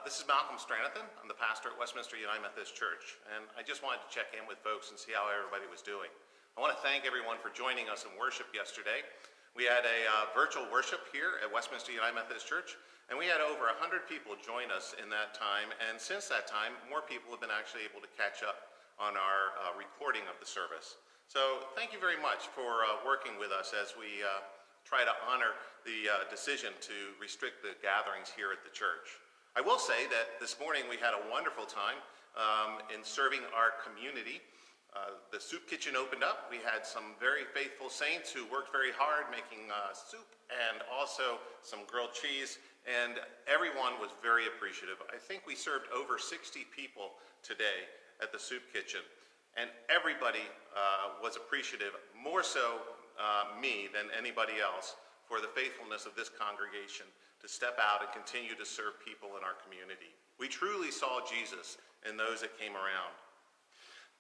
This is Malcolm Stranathan. I'm the pastor at Westminster United Methodist Church, and I just wanted to check in with folks and see how everybody was doing. I want to thank everyone for joining us in worship yesterday. We had a virtual worship here at Westminster United Methodist Church, and we had over 100 people join us in that time, and since that time, more people have been actually able to catch up on our recording of the service. So thank you very much for working with us as we try to honor the decision to restrict the gatherings here at the church. I will say that this morning we had a wonderful time in serving our community. The soup kitchen opened up. We had some very faithful saints who worked very hard making soup and also some grilled cheese, and everyone was very appreciative. I think we served over 60 people today at the soup kitchen, and everybody was appreciative, more so me than anybody else, for the faithfulness of this congregation to step out and continue to serve people in our community. We truly saw Jesus in those that came around.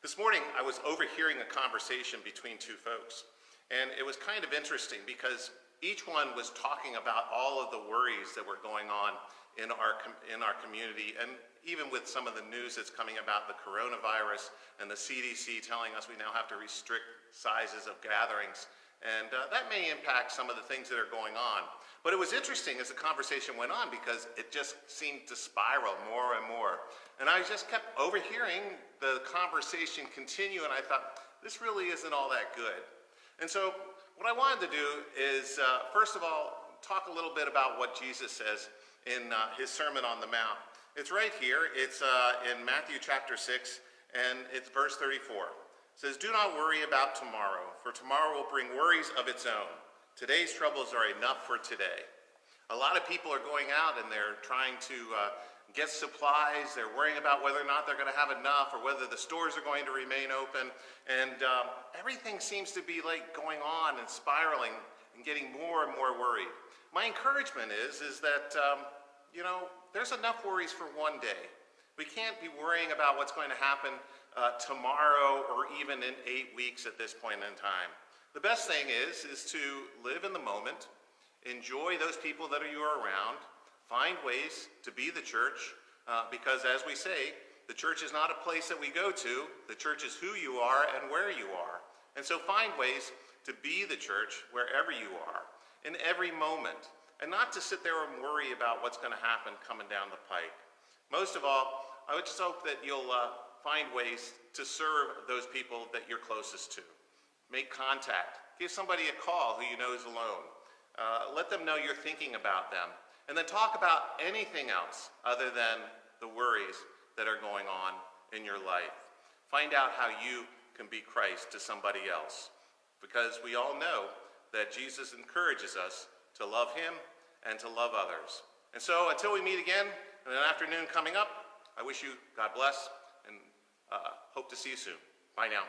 This morning, I was overhearing a conversation between two folks, and it was kind of interesting because each one was talking about all of the worries that were going on in our community, and even with some of the news that's coming about the coronavirus and the CDC telling us we now have to restrict sizes of gatherings. And that may impact some of the things that are going on. But it was interesting as the conversation went on because it just seemed to spiral more and more. And I just kept overhearing the conversation continue, and I thought, this really isn't all that good. And so what I wanted to do is, first of all, talk a little bit about what Jesus says in his Sermon on the Mount. It's right here. It's in Matthew chapter 6, and it's verse 34. It says, "Do not worry about tomorrow, for tomorrow will bring worries of its own. Today's troubles are enough for today." A lot of people are going out and they're trying to get supplies. They're worrying about whether or not they're going to have enough or whether the stores are going to remain open. And everything seems to be like going on and spiraling and getting more and more worried. My encouragement is that, there's enough worries for one day. We can't be worrying about what's going to happen tomorrow or even in 8 weeks at this point in time. The best thing is to live in the moment, enjoy those people that you are around, find ways to be the church, because as we say, the church is not a place that we go to, the church is who you are and where you are. And so find ways to be the church wherever you are, in every moment, and not to sit there and worry about what's going to happen coming down the pike. Most of all, I would just hope that you'll find ways to serve those people that you're closest to. Make contact. Give somebody a call who you know is alone. Let them know you're thinking about them. And then talk about anything else other than the worries that are going on in your life. Find out how you can be Christ to somebody else. Because we all know that Jesus encourages us to love him and to love others. And so until we meet again in an afternoon coming up, I wish you God bless and hope to see you soon. Bye now.